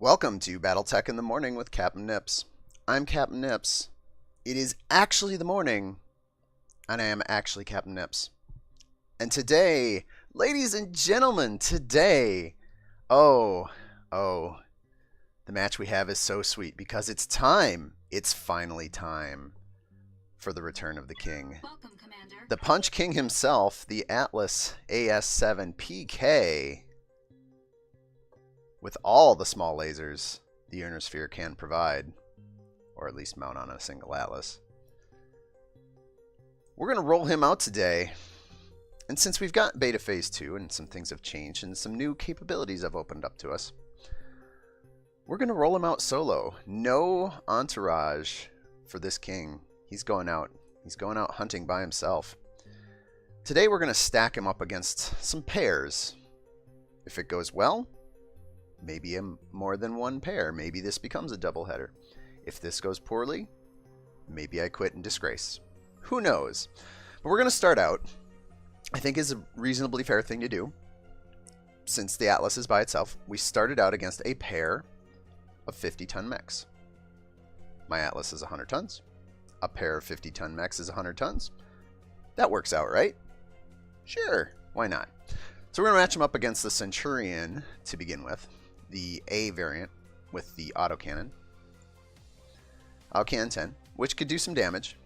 Welcome to BattleTech in the Morning with Captain Nips. I'm Captain Nips. It is actually the morning, and I am actually Captain Nips. And today, ladies and gentlemen, oh, the match we have is so sweet because it's time. It's finally time for the return of the king. Welcome, Commander. The Punch King himself, the Atlas AS7 PK. With all the small lasers the Ionosphere can provide, or at least mount on a single Atlas. We're going to roll him out today, and since we've got Beta Phase 2 and some things have changed and some new capabilities have opened up to us, we're going to roll him out solo. No entourage for this king. He's going out hunting by himself. Today we're going to stack him up against some pairs. If it goes well, maybe more than one pair. Maybe this becomes a doubleheader. If this goes poorly, maybe I quit in disgrace. Who knows? But we're going to start out, I think is a reasonably fair thing to do. Since the Atlas is by itself, we started out against a pair of 50-ton mechs. My Atlas is 100 tons. A pair of 50-ton mechs is 100 tons. That works out, right? Sure, why not? So we're going to match them up against the Centurion to begin with. The A variant with the autocannon. Autocannon 10, which could do some damage.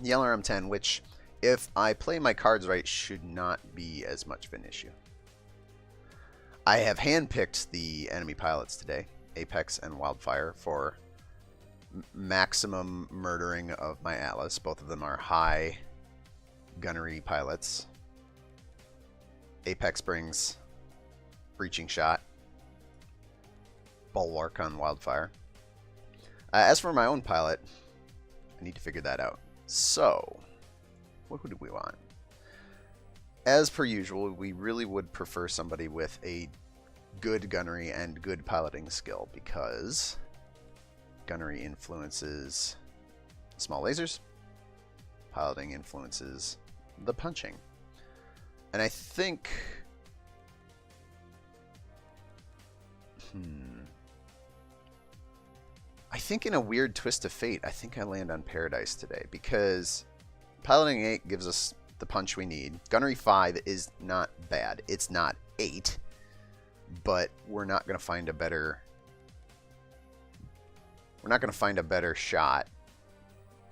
The LRM 10, which, if I play my cards right, should not be as much of an issue. I have handpicked the enemy pilots today, Apex and Wildfire, for maximum murdering of my Atlas. Both of them are high gunnery pilots. Apex brings breaching shot, bulwark on Wildfire. As for my own pilot, I need to figure that out. So, who do we want? As per usual, we really would prefer somebody with a good gunnery and good piloting skill, because gunnery influences small lasers, piloting influences the punching. And I think in a weird twist of fate, I think I land on Paradise today, because piloting 8 gives us the punch we need. Gunnery 5 is not bad. It's not 8, but we're not going to find a better shot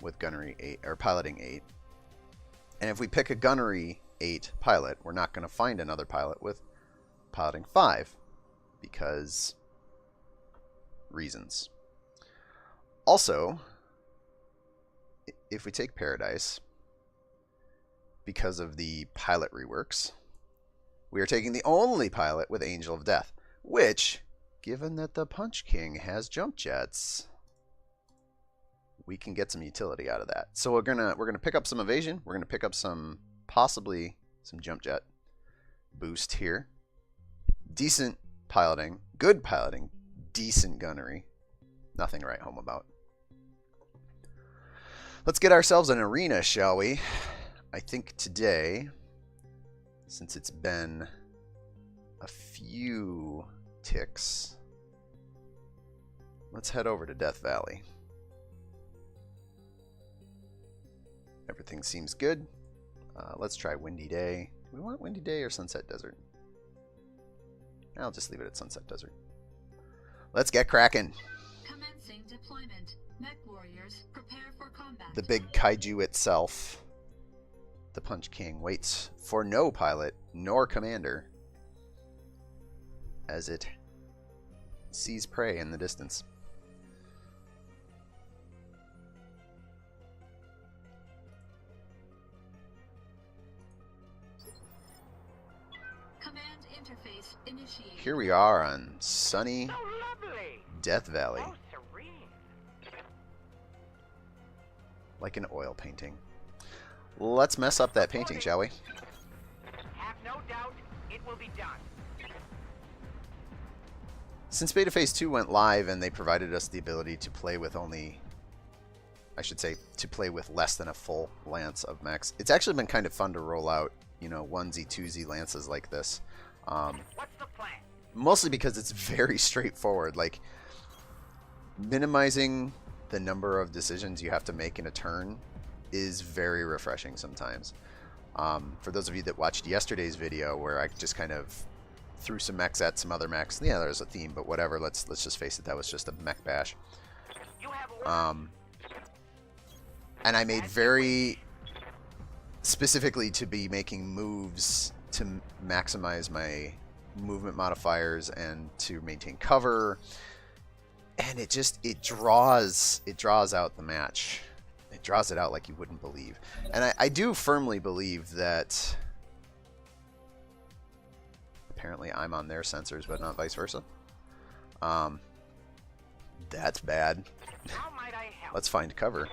with gunnery 8 or piloting 8. And if we pick a gunnery 8 pilot, we're not going to find another pilot with piloting 5 because reasons. Also, if we take Paradise, because of the pilot reworks, we are taking the only pilot with Angel of Death, which, given that the Punch King has jump jets, we can get some utility out of that. So we're gonna pick up some evasion. We're gonna pick up possibly some jump jet boost here. Decent piloting, good piloting, decent gunnery. Nothing to write home about. Let's get ourselves an arena, shall we? I think today, since it's been a few ticks, let's head over to Death Valley. Everything seems good. Let's try Windy Day. Do we want Windy Day or Sunset Desert? I'll just leave it at Sunset Desert. Let's get cracking. Commencing deployment. Mech warriors, prepare for combat. The big kaiju itself, the Punch King, waits for no pilot nor commander as it sees prey in the distance. Command interface initiated. Here we are on sunny So lovely. Death Valley, Oh, serene. like an oil painting. Let's mess up that painting, shall we? Have no doubt it will be done. Since Beta Phase 2 went live and they provided us the ability to play with to play with less than a full lance of mechs, it's actually been kind of fun to roll out, onesie, twosie lances like this. What's the plan? Mostly because it's very straightforward. Like, minimizing the number of decisions you have to make in a turn is very refreshing sometimes. For those of you that watched yesterday's video where I just kind of threw some mechs at some other mechs. Yeah, there's a theme, but whatever. Let's just face it, that was just a mech bash. And I made very specifically to be making moves to maximize my movement modifiers and to maintain cover. And it draws out the match. It draws it out like you wouldn't believe. And I do firmly believe that apparently I'm on their sensors, but not vice versa. That's bad. How might I help? Let's find cover.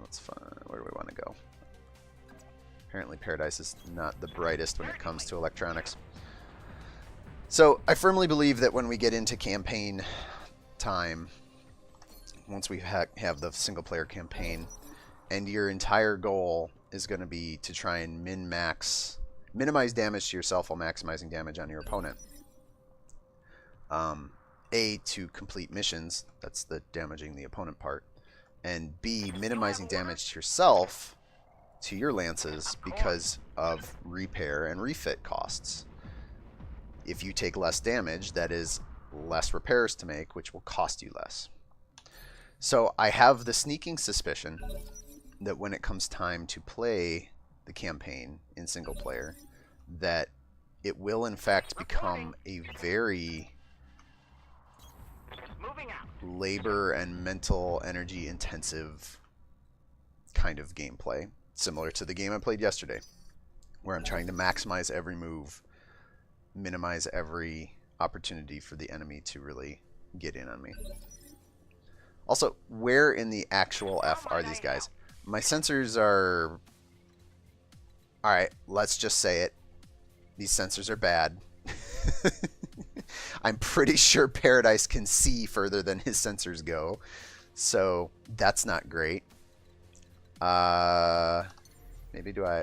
Let's find, where do we want to go? Apparently Paradise is not the brightest when it comes to electronics. So I firmly believe that when we get into campaign time, once we have the single player campaign, and your entire goal is going to be to try and minimize damage to yourself while maximizing damage on your opponent. A, to complete missions, that's the damaging the opponent part, and B, minimizing damage to yourself, to your lances, because of repair and refit costs. If you take less damage, that is less repairs to make, which will cost you less. So I have the sneaking suspicion that when it comes time to play the campaign in single player, that it will in fact become a very labor and mental energy intensive kind of gameplay, similar to the game I played yesterday, where I'm trying to maximize every move, minimize every opportunity for the enemy to really get in on me. Also, where in the actual F are these guys? My sensors are... Alright, let's just say it. These sensors are bad. I'm pretty sure Paradise can see further than his sensors go. So, that's not great. Maybe do I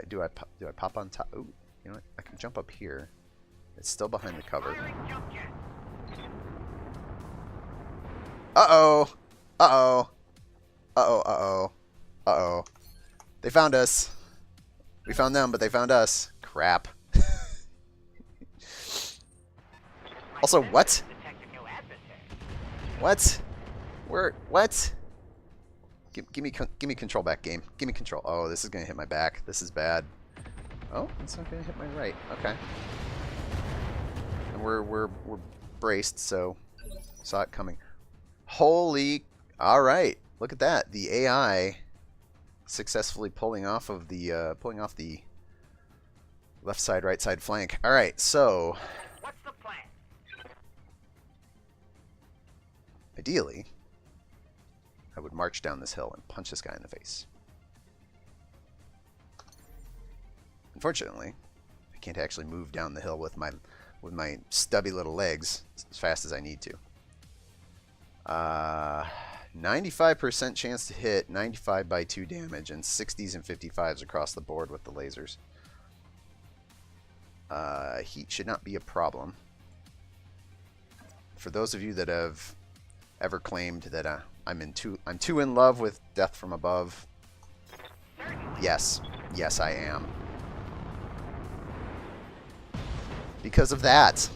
pop on top? Ooh, you know what? I can jump up here. It's still behind the cover. Uh-oh. Uh-oh. Uh-oh, uh-oh. Uh-oh. They found us. We found them, but they found us. Crap. Also, what? What? Where? What? Give me control back, game. Give me control. Oh, this is gonna hit my back. This is bad. Oh, it's not gonna hit my right. Okay. And we're braced, so saw it coming. Holy! All right, look at that. The AI successfully pulling off the left side, right side flank. All right, so What's the plan? ideally, I would march down this hill and punch this guy in the face. Unfortunately, I can't actually move down the hill with my stubby little legs as fast as I need to. 95% chance to hit, 95 by 2 damage, and 60s and 55s across the board with the lasers. Heat should not be a problem. For those of you that have ever claimed that I'm too in love with Death from Above, yes, I am. Because of that.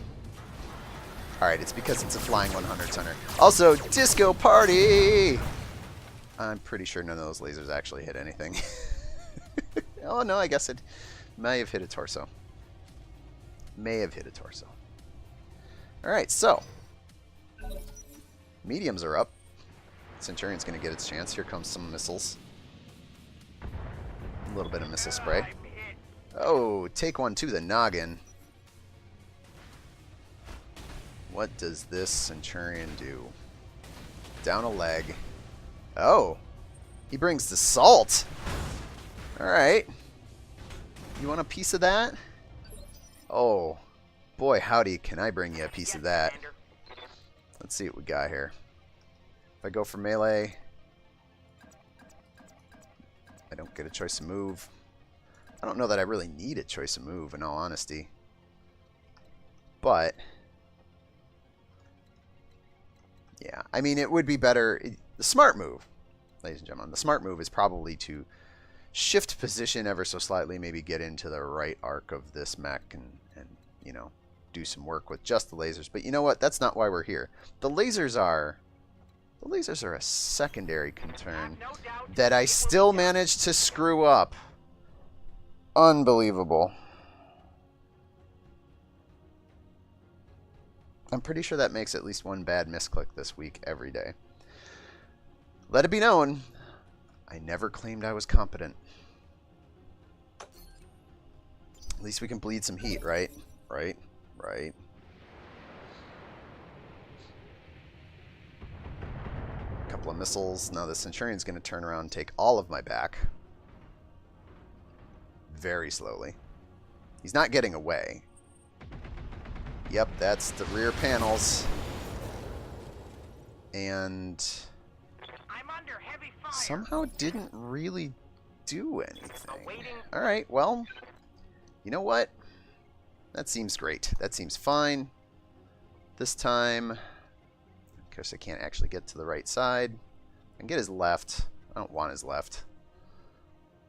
Alright, it's because it's a flying 100 center. Also, Disco Party! I'm pretty sure none of those lasers actually hit anything. Oh no, I guess it may have hit a torso. May have hit a torso. Alright, so. Mediums are up. Centurion's going to get its chance. Here comes some missiles. A little bit of missile spray. Oh, take one to the noggin. What does this Centurion do? Down a leg. Oh, he brings the salt. Alright. You want a piece of that? Oh, boy howdy, can I bring you a piece of that. Let's see what we got here. If I go for melee, I don't get a choice of move. I don't know that I really need a choice of move, in all honesty. But yeah, I mean, it would be better. The smart move, ladies and gentlemen, the smart move is probably to shift position ever so slightly, maybe get into the right arc of this mech and you know, do some work with just the lasers. But you know what? That's not why we're here. The lasers are a secondary concern that I still managed to screw up. Unbelievable. I'm pretty sure that makes at least one bad misclick this week every day. Let it be known, I never claimed I was competent. At least we can bleed some heat, right? Right. Couple of missiles. Now the Centurion's going to turn around and take all of my back. Very slowly. He's not getting away. Yep, that's the rear panels. And I'm under heavy fire. somehow didn't really do anything. Alright, well, you know what? That seems great. That seems fine. This time, of course I can't actually get to the right side. I can get his left. I don't want his left.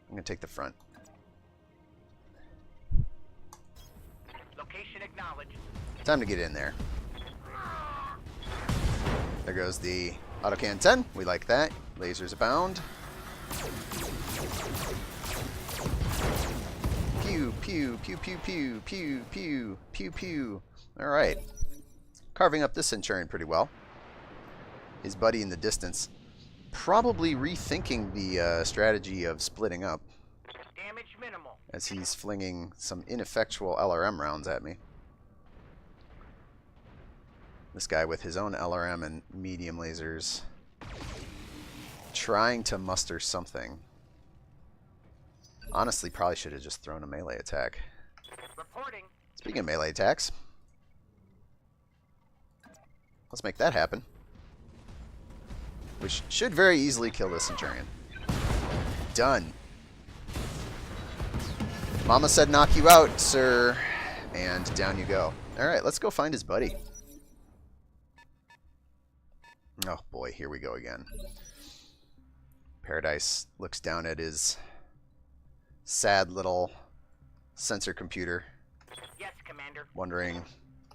I'm going to take the front. Location acknowledged. Time to get in there. There goes the autocan 10. We like that. Lasers abound. Pew, pew, pew, pew, pew, pew, pew, pew, pew. Alright. Carving up this Centurion pretty well. His buddy in the distance. Probably rethinking the strategy of splitting up. Damage minimal. As he's flinging some ineffectual LRM rounds at me. This guy with his own LRM and medium lasers. Trying to muster something. Honestly, probably should have just thrown a melee attack. Reporting. Speaking of melee attacks, let's make that happen. Which should very easily kill this Centurion. Done. Mama said knock you out, sir. And down you go. Alright, let's go find his buddy. Oh boy, here we go again. Paradise looks down at his sad little sensor computer. Yes, Commander. Wondering,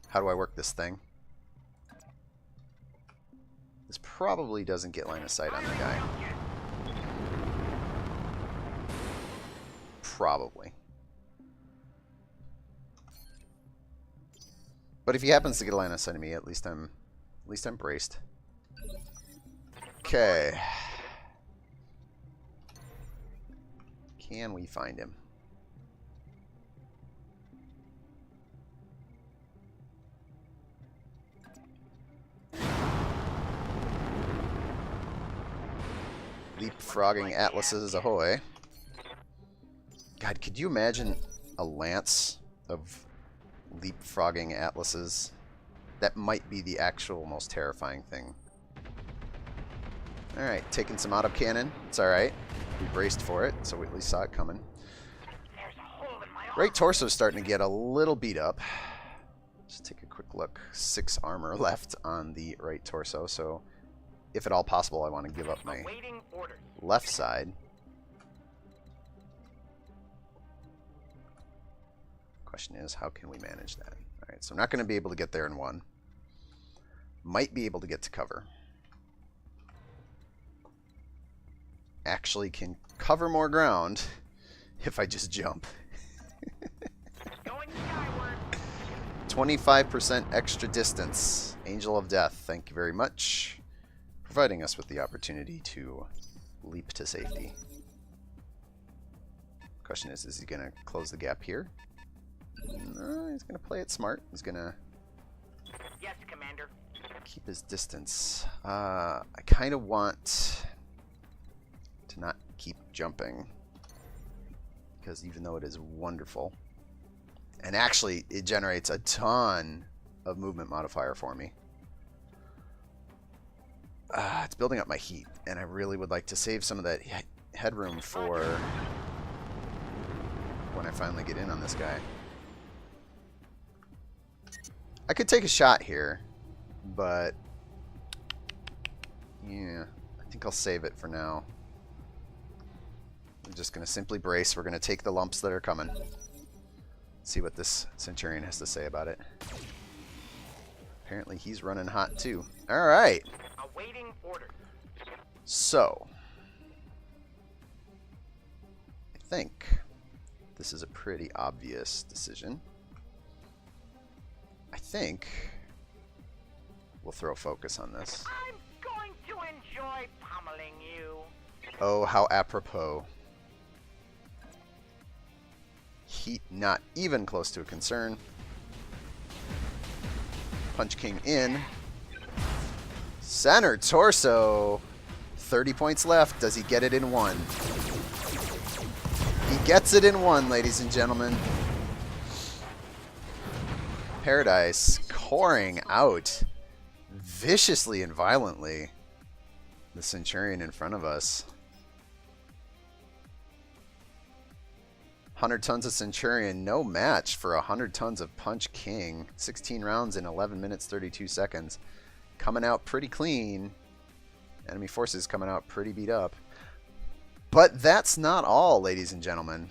how do I work this thing? This probably doesn't get line of sight on the guy. Probably. But if he happens to get a line of sight on me, at least I'm braced. Okay. Can we find him? Leapfrogging atlases ahoy. God, could you imagine a lance of leapfrogging atlases? That might be the actual most terrifying thing. Alright, taking some autocannon. It's alright. We braced for it, so we at least saw it coming. There's a hole in my arm. Right torso's starting to get a little beat up. Just take a quick look. 6 armor left on the right torso, so if at all possible, I want to give up my Awaiting orders. left side. Question is, how can we manage that? Alright, so I'm not going to be able to get there in one. Might be able to get to cover. Actually can cover more ground if I just jump. Going skyward. 25% extra distance. Angel of Death, thank you very much. Providing us with the opportunity to leap to safety. Question is he going to close the gap here? No, he's going to play it smart. He's going to Yes, Commander. keep his distance. I kind of want to not keep jumping, because even though it is wonderful, and actually it generates a ton of movement modifier for me, it's building up my heat, and I really would like to save some of that headroom for when I finally get in on this guy. I could take a shot here, but yeah, I think I'll save it for now. I'm just going to simply brace. We're going to take the lumps that are coming. See what this Centurion has to say about it. Apparently he's running hot too. Alright. Awaiting order. So, I think this is a pretty obvious decision. I think we'll throw focus on this. I'm going to enjoy pummeling you. Oh, how apropos. Heat not even close to a concern. Punch King in. Center torso. 30 points left. Does he get it in one? He gets it in one, ladies and gentlemen. Paradise coring out viciously and violently. The Centurion in front of us. 100 tons of Centurion, no match for 100 tons of Punch King. 16 rounds in 11 minutes 32 seconds. Coming out pretty clean. Enemy forces coming out pretty beat up. But that's not all, ladies and gentlemen.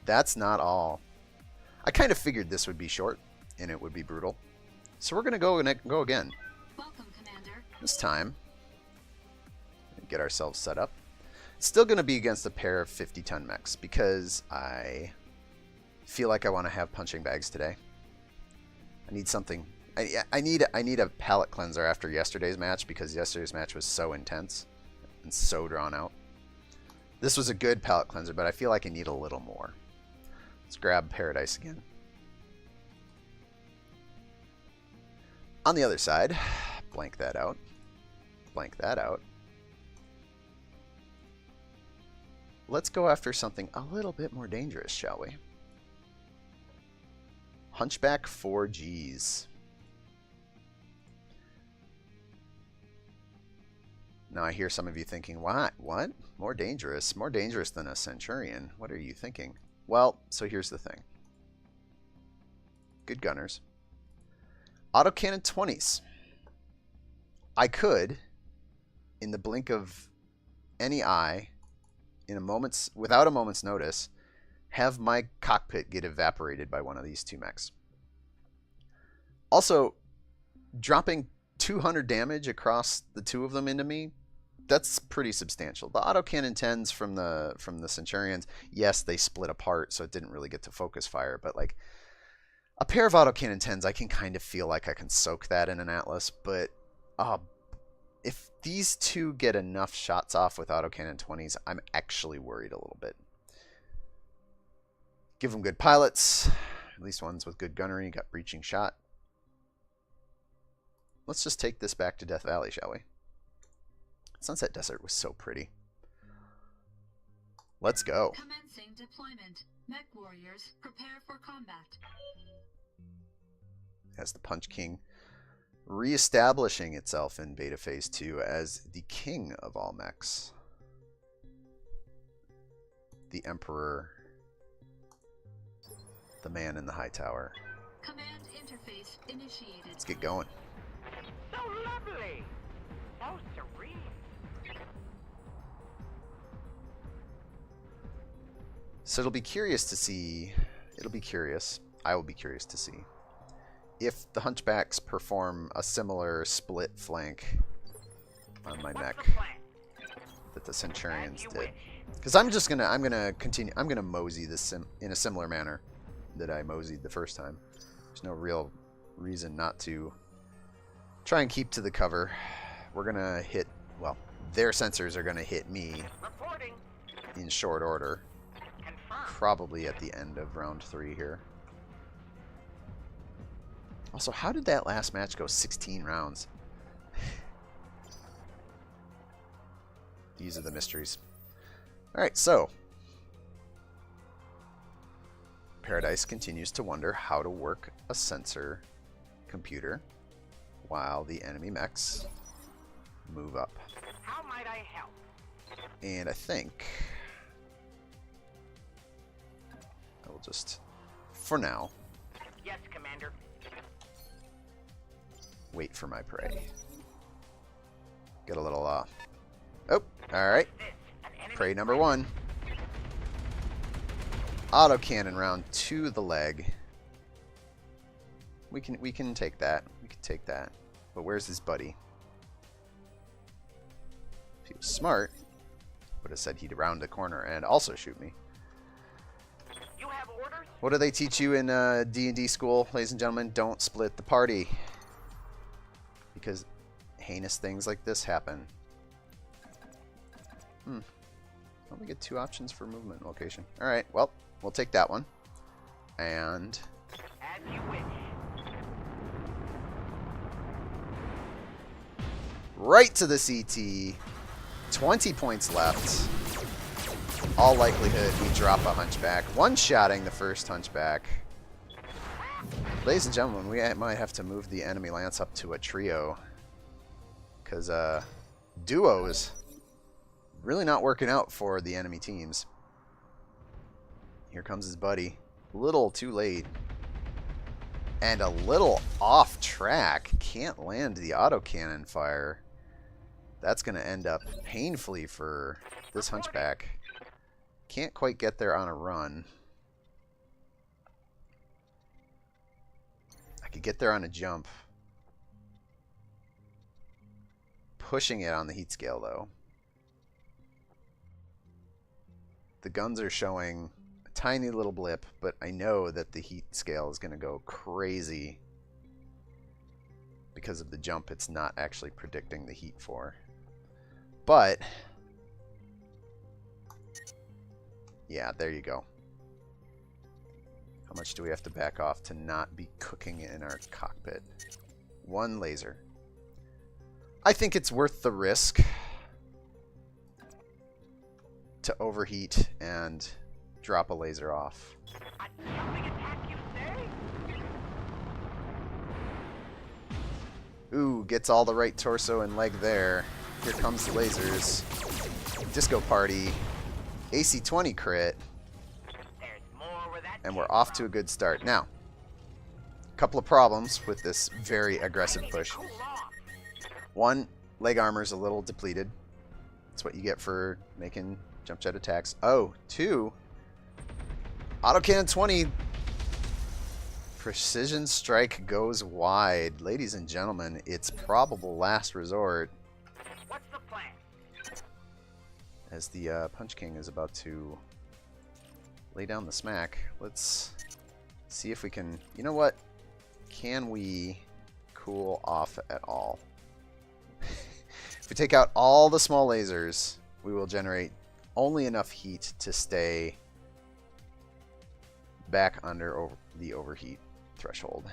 That's not all. I kind of figured this would be short and it would be brutal. So we're going to go again. Welcome, Commander. This time, get ourselves set up. Still going to be against a pair of 50-ton mechs because I feel like I want to have punching bags today. I need something. I need a palate cleanser after yesterday's match because yesterday's match was so intense and so drawn out. This was a good palate cleanser, but I feel like I need a little more. Let's grab Paradise again. On the other side, blank that out. Blank that out. Let's go after something a little bit more dangerous, shall we? Hunchback 4Gs. Now I hear some of you thinking, what? What? More dangerous? More dangerous than a Centurion? What are you thinking? Well, so here's the thing. Good gunners. Autocannon 20s. I could, in the blink of any eye, without a moment's notice, have my cockpit get evaporated by one of these two mechs. Also, dropping 200 damage across the two of them into me, that's pretty substantial. The autocannon 10s from the Centurions, yes, they split apart, so it didn't really get to focus fire, but like a pair of autocannon 10s, I can kind of feel like I can soak that in an Atlas, but if these two get enough shots off with autocannon 20s, I'm actually worried a little bit. Give them good pilots, at least ones with good gunnery, got breaching shot. Let's just take this back to Death Valley, shall we? Sunset Desert was so pretty. Let's go. Commencing deployment. Mech warriors, prepare for combat. As the Punch King reestablishing itself in Beta Phase 2 as the king of all mechs. The Emperor. The man in the high tower. Command interface initiated. Let's get going. So lovely. So serene. So it'll be curious to see. I will be curious to see if the Hunchbacks perform a similar split flank on my mech that the Centurions did. Because I'm gonna mosey this in a similar manner that I moseyed the first time. There's no real reason not to try and keep to the cover. We're gonna hit, well, their sensors are gonna hit me in short order. Probably at the end of round 3 here. Also, how did that last match go 16 rounds? These are the mysteries. Alright, so Paradise continues to wonder how to work a sensor computer while the enemy mechs move up. How might I help? And I think I will just, for now, Yes, Commander. wait for my prey. Get a little, oh, alright. Prey number 1. Autocannon round to the leg. We can take that. We can take that. But where's his buddy? If he was smart, would have said he'd round the corner and also shoot me. You have orders? What do they teach you in D&D school, ladies and gentlemen? Don't split the party. Because heinous things like this happen. Only get 2 options for movement location. Alright, well, we'll take that one. And As you wish. right to the CT. 20 points left. All likelihood we drop a hunchback. One-shotting the first hunchback. Ladies and gentlemen, we might have to move the enemy lance up to a trio. Because duos really not working out for the enemy teams. Here comes his buddy. A little too late. And a little off track. Can't land the autocannon fire. That's going to end up painfully for this hunchback. Can't quite get there on a run. I could get there on a jump. Pushing it on the heat scale, though. The guns are showing a tiny little blip, but I know that the heat scale is going to go crazy. Because of the jump, it's not actually predicting the heat for. But yeah, there you go. How much do we have to back off to not be cooking in our cockpit? 1 laser. I think it's worth the risk to overheat and drop a laser off. A jumping attack, you say? Ooh, gets all the right torso and leg there. Here comes the lasers. Disco Party. AC-20 crit. There's more where that And came we're off from. to a good start. Now, a couple of problems with this very aggressive push. Cool off. 1, leg armor's a little depleted. That's what you get for making jump jet attacks. Oh, 2, autocannon 20. Precision strike goes wide. Ladies and gentlemen, it's probable last resort. What's the plan? As the Punch King is about to lay down the smack, let's see if we can... You know what? Can we cool off at all? If we take out all the small lasers, we will generate only enough heat to stay back under the overheat threshold.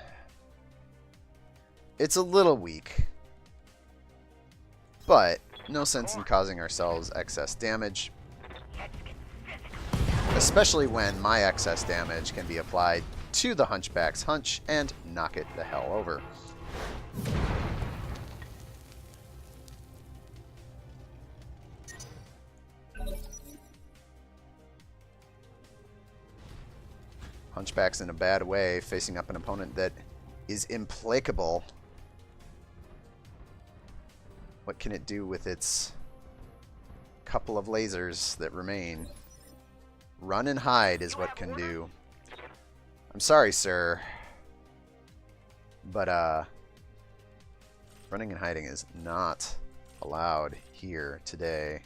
It's a little weak, but no sense in causing ourselves excess damage, Let's get physical. especially when my excess damage can be applied to the hunchback's hunch and knock it the hell over. Hunchback's in a bad way, facing up an opponent that is implacable. What can it do with its couple of lasers that remain? Run and hide is what can do. I'm sorry, sir, but running and hiding is not allowed here today.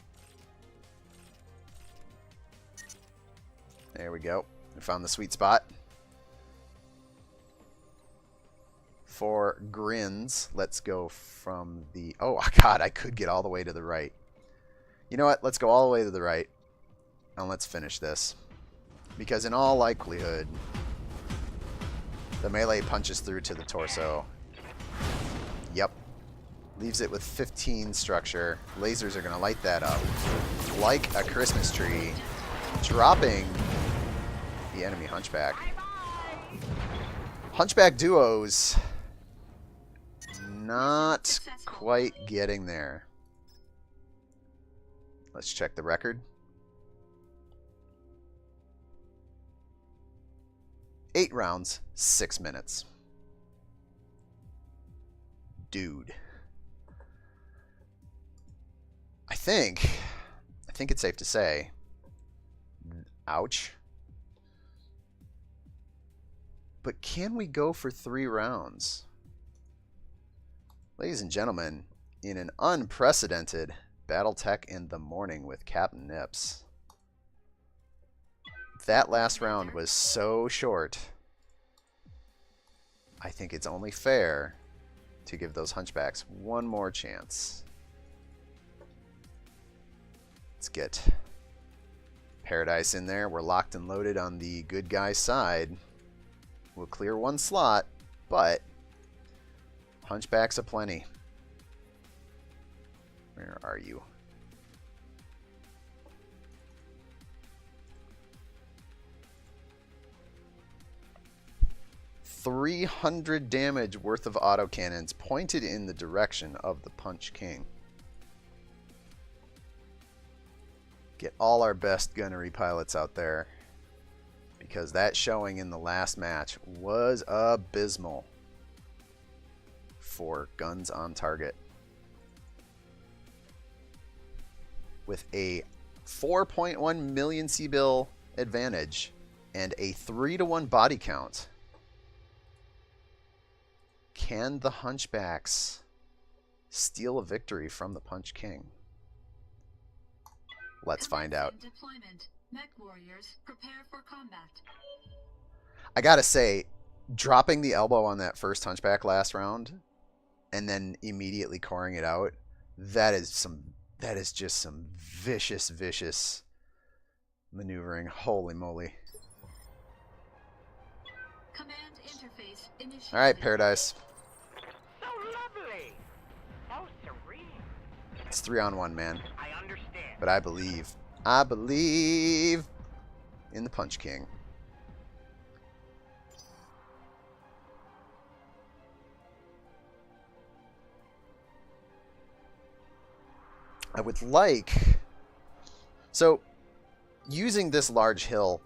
There we go. We found the sweet spot. For grins, let's go from the... Oh, God, I could get all the way to the right. You know what? Let's go all the way to the right. And let's finish this. Because in all likelihood, the melee punches through to the torso. Yep. Leaves it with 15 structure. Lasers are going to light that up like a Christmas tree, dropping the enemy hunchback. Hunchback duos not quite getting there. Let's check the record. 8 rounds, 6 minutes. dude. I think it's safe to say, ouch. But can we go for 3 rounds? Ladies and gentlemen, in an unprecedented BattleTech in the morning with Captain Nips. That last round was so short. I think it's only fair to give those hunchbacks one more chance. Let's get Paradise in there. We're locked and loaded on the good guy side. We'll clear 1 slot, but hunchbacks aplenty. Where are you? $300 damage worth of autocannons pointed in the direction of the Punch King. Get all our best gunnery pilots out there, because that showing in the last match was abysmal for guns on target. With a 4.1 million C-bill advantage and a 3-to-1 body count, can the hunchbacks steal a victory from the Punch King? Let's find out. Deployment. Mech warriors, prepare for combat. I gotta say, dropping the elbow on that first hunchback last round and then immediately coring it out, that is just some vicious maneuvering. Holy moly. Command interface initiated. All right, Paradise. So lovely. So serene. It's 3-on-1, man. I understand. But I believe in the Punch King. I would like... So, using this large hill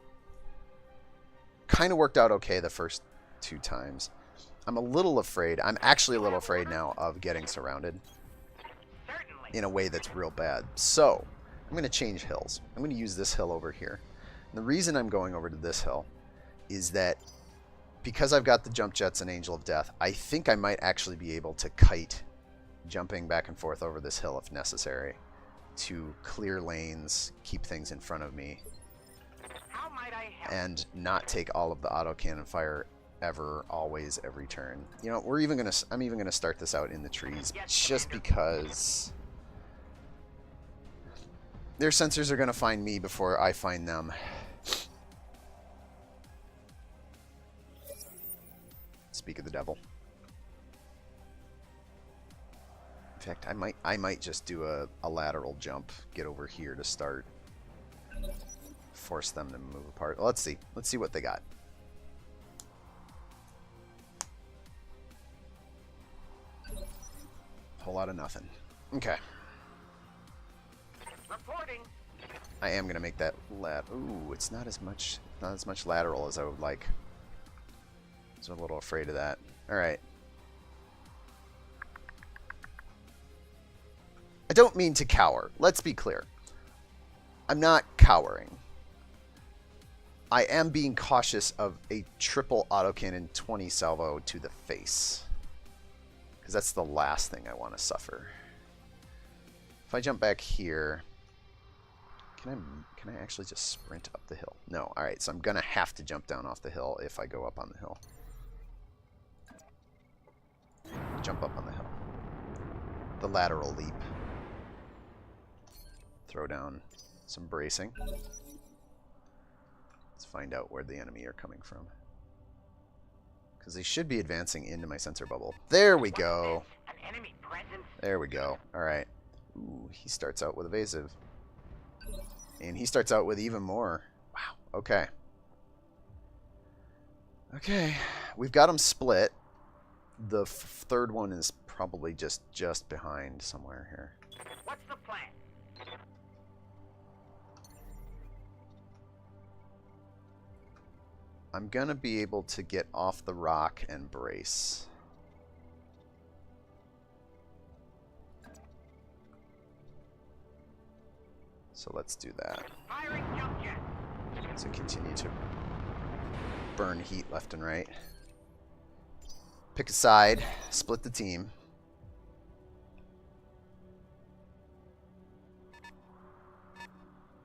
kind of worked out okay the first 2 times. I'm a little afraid. I'm actually a little afraid now of getting surrounded Certainly. in a way that's real bad. So, I'm going to change hills. I'm going to use this hill over here. And the reason I'm going over to this hill is that because I've got the jump jets and Angel of Death, I think I might actually be able to kite jumping back and forth over this hill if necessary to clear lanes, keep things in front of me, How might I help? and not take all of the autocannon fire ever, always, every turn. You know, I'm even gonna start this out in the trees just because their sensors are gonna find me before I find them. Speak of the devil. In fact, I might just do a lateral jump, get over here to start. Force them to move apart. Let's see. Let's see what they got. Whole lot of nothing. Okay. Reporting. I am gonna make that Ooh, it's not as much lateral as I would like. So I'm a little afraid of that. All right. I don't mean to cower. Let's be clear. I'm not cowering. I am being cautious of a triple autocannon 20 salvo to the face, because that's the last thing I want to suffer. If I jump back here, can I actually just sprint up the hill? No. All right, so I'm gonna have to jump down off the hill if I go up on the hill. Jump up on the hill. The lateral leap. Throw down some bracing. Let's find out where the enemy are coming from, because they should be advancing into my sensor bubble. There we go. An enemy presence. There we go. All right. Ooh, he starts out with evasive. And he starts out with even more. Wow. Okay. Okay. We've got them split. The third one is probably just behind somewhere here. What's the plan? I'm going to be able to get off the rock and brace. So let's do that. Firing jump jet. So continue to burn heat left and right. Pick a side, split the team.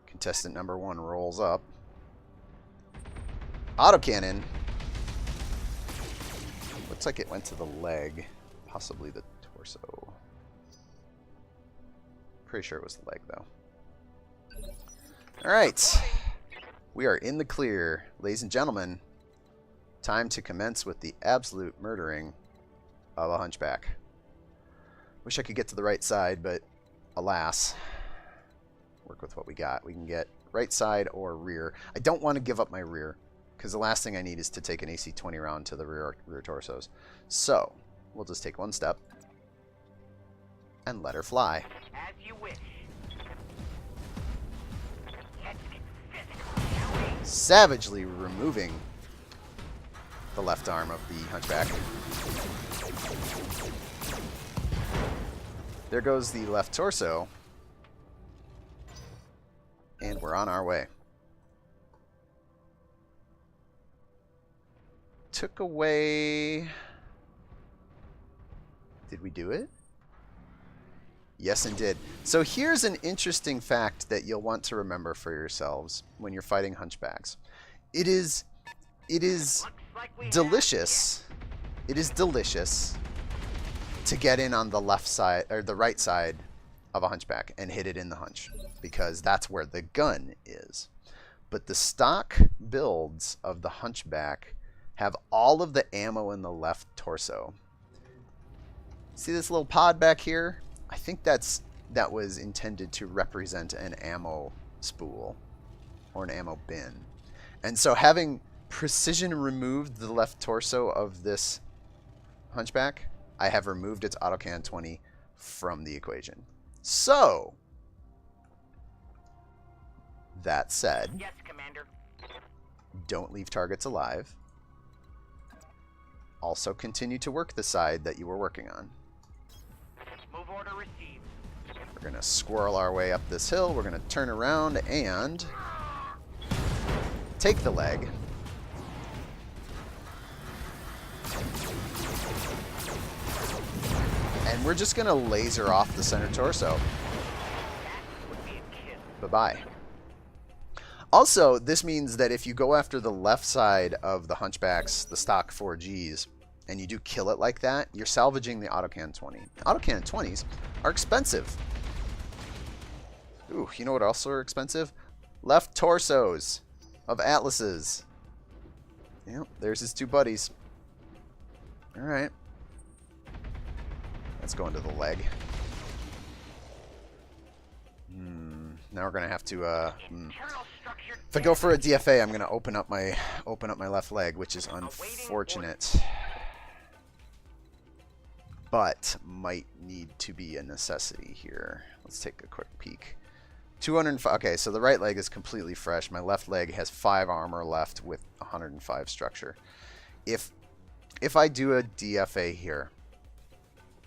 Contestant number 1 rolls up. Autocannon. Looks like it went to the leg, possibly the torso. Pretty sure it was the leg, though. Alright. We are in the clear. Ladies and gentlemen, time to commence with the absolute murdering of a hunchback. Wish I could get to the right side, but alas, work with what we got. We can get right side or rear. I don't want to give up my rear, because the last thing I need is to take an AC-20 round to the rear torsos. So, we'll just take one step and let her fly. As you wish. Let's get physical, shall we? Savagely removing the left arm of the hunchback. There goes the left torso. And we're on our way. Took away... Did we do it? Yes, and did. So here's an interesting fact that you'll want to remember for yourselves when you're fighting hunchbacks. It is delicious. It is delicious to get in on the left side or the right side of a hunchback and hit it in the hunch, because that's where the gun is. But the stock builds of the hunchback have all of the ammo in the left torso. See this little pod back here? I think that was intended to represent an ammo spool or an ammo bin. And so having precision removed the left torso of this hunchback, I have removed its autocannon 20 from the equation. So, that said, Yes, Commander. don't leave targets alive. Also continue to work the side that you were working on. Move order received. We're going to squirrel our way up this hill. We're going to turn around and take the leg. And we're just going to laser off the center torso. That would be a kill. Bye-bye. Also, this means that if you go after the left side of the hunchbacks, the stock 4Gs, and you do kill it like that, you're salvaging the autocannon 20. Autocannon 20s are expensive. Ooh, you know what also are expensive? Left torsos of Atlases. Yep, there's his two buddies. Alright. Let's go into the leg. Now we're gonna have to Internal structure if I go for a DFA, I'm gonna open up my left leg, which is unfortunate. But might need to be a necessity here. Let's take a quick peek. 205. Okay, so the right leg is completely fresh. My left leg has 5 armor left with 105 structure. If I do a DFA here,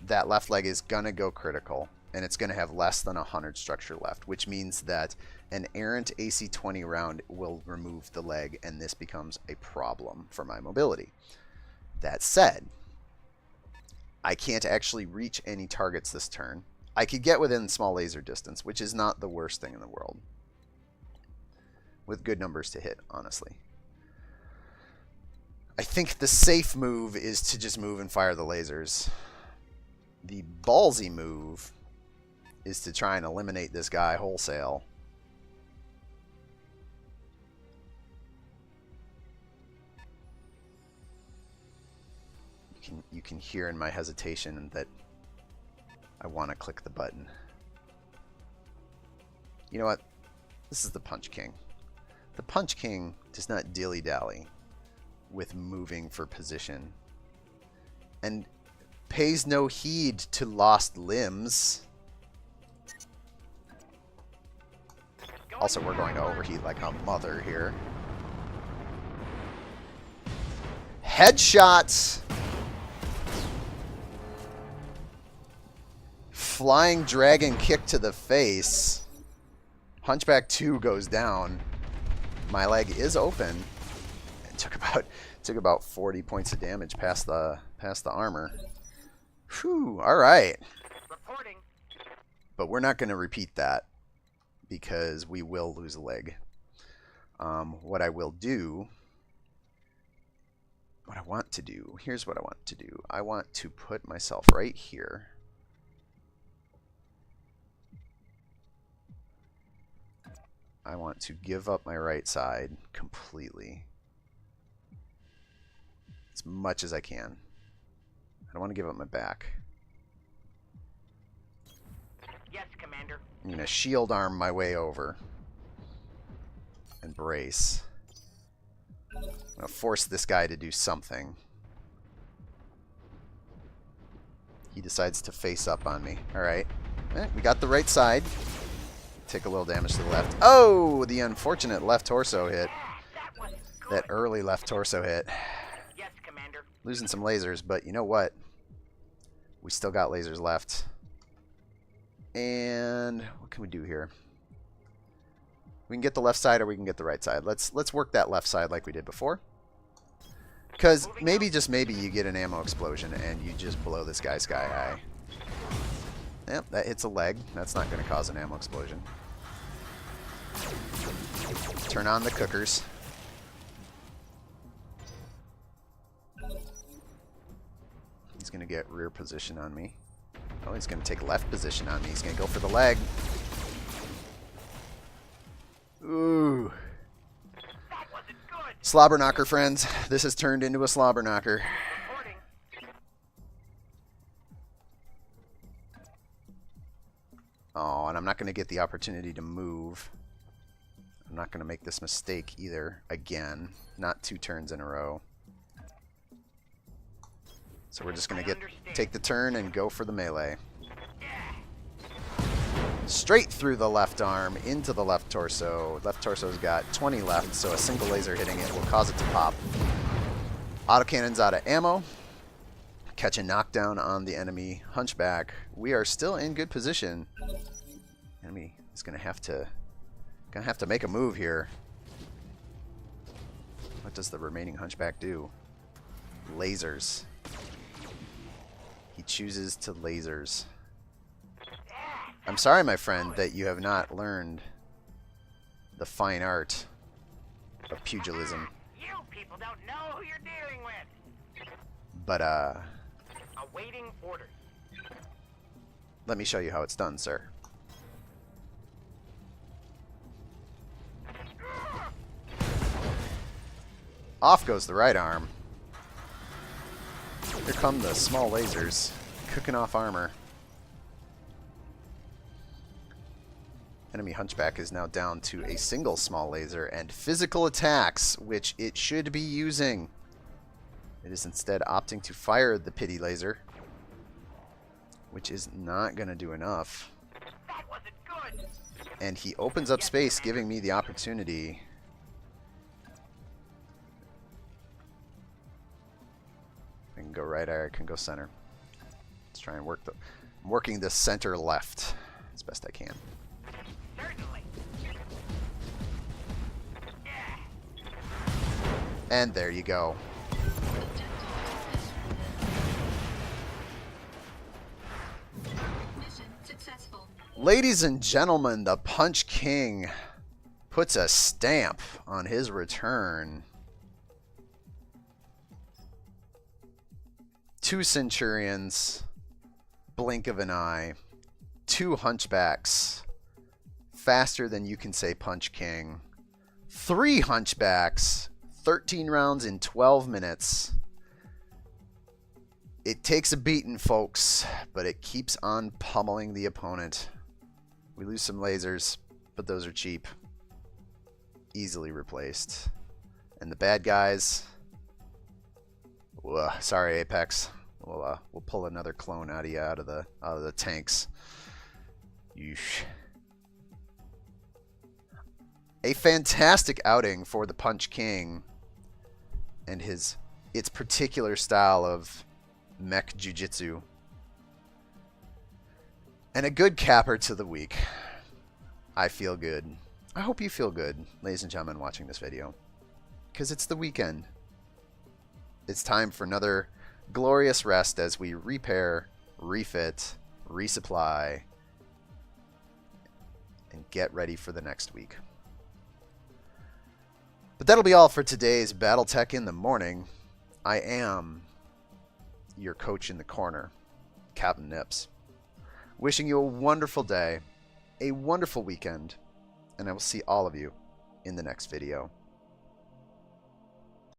that left leg is gonna go critical, and it's gonna have less than 100 structure left, which means that an errant AC-20 round will remove the leg, and this becomes a problem for my mobility. That said, I can't actually reach any targets this turn. I could get within small laser distance, which is not the worst thing in the world. With good numbers to hit, honestly. I think the safe move is to just move and fire the lasers. The ballsy move is to try and eliminate this guy wholesale. You can hear in my hesitation that I want to click the button. You know what? This is the Punch King. The Punch King does not dilly-dally with moving for position, and pays no heed to lost limbs. Also, we're going to overheat like a mother here. Headshots! Flying dragon kick to the face. Hunchback 2 goes down. My leg is open. It took about 40 points of damage past the armor. Whew, all right. Reporting. But we're not going to repeat that because we will lose a leg. What I want to do, here's what I want to do. I want to put myself right here. I want to give up my right side completely. As much as I can. I don't want to give up my back. Yes, Commander. I'm going to shield arm my way over. And brace. I'm going to force this guy to do something. He decides to face up on me. Alright. We got the right side. Take a little damage to the left. Oh, the unfortunate left torso hit. That early left torso hit. Yes, Commander. Losing some lasers, but you know what? We still got lasers left. And what can we do here? We can get the left side or we can get the right side. Let's work that left side like we did before. Because maybe, just maybe, you get an ammo explosion and you just blow this guy sky high. Yep, that hits a leg. That's not going to cause an ammo explosion. Turn on the cookers. He's going to get rear position on me. Oh, he's going to take left position on me. He's going to go for the leg. Ooh. That wasn't good. Slobber knocker, friends. This has turned into a slobber knocker. Reporting. Oh, and I'm not going to get the opportunity to move. I'm not going to make this mistake either. Again. Not 2 turns in a row. So we're just going to take the turn and go for the melee. Straight through the left arm, into the left torso. Left torso's got 20 left, so a single laser hitting it will cause it to pop. Autocannon's out of ammo. Catch a knockdown on the enemy hunchback. We are still in good position. Enemy is gonna have to make a move here. What does the remaining hunchback do? Lasers. He chooses to lasers. I'm sorry, my friend, that you have not learned the fine art of pugilism. You people don't know who you're dealing with. But, Awaiting orders. let me show you how it's done, sir. Off goes the right arm. Here come the small lasers, cooking off armor. Enemy hunchback is now down to a single small laser and physical attacks, which it should be using. It is instead opting to fire the pity laser, which is not going to do enough. That wasn't good. And he opens up space, giving me the opportunity. I can go right, or I can go center. Let's try and work the... I'm working the center left as best I can. Certainly. And there you go. Mission successful. Ladies and gentlemen, the Punch King puts a stamp on his return. 2 centurions, blink of an eye, 2 hunchbacks, faster than you can say Punch King, 3 hunchbacks, 13 rounds in 12 minutes. It takes a beating, folks, but it keeps on pummeling the opponent. We lose some lasers, but those are cheap. Easily replaced. And the bad guys... sorry, Apex. We'll pull another clone out of you out of the tanks. Yeesh. A fantastic outing for the Punch King and its particular style of mech jujitsu. And a good capper to the week. I feel good. I hope you feel good, ladies and gentlemen, watching this video. Because it's the weekend. It's time for another glorious rest as we repair, refit, resupply, and get ready for the next week. But that'll be all for today's BattleTech in the Morning. I am your coach in the corner, Captain Nips. Wishing you a wonderful day, a wonderful weekend, and I will see all of you in the next video.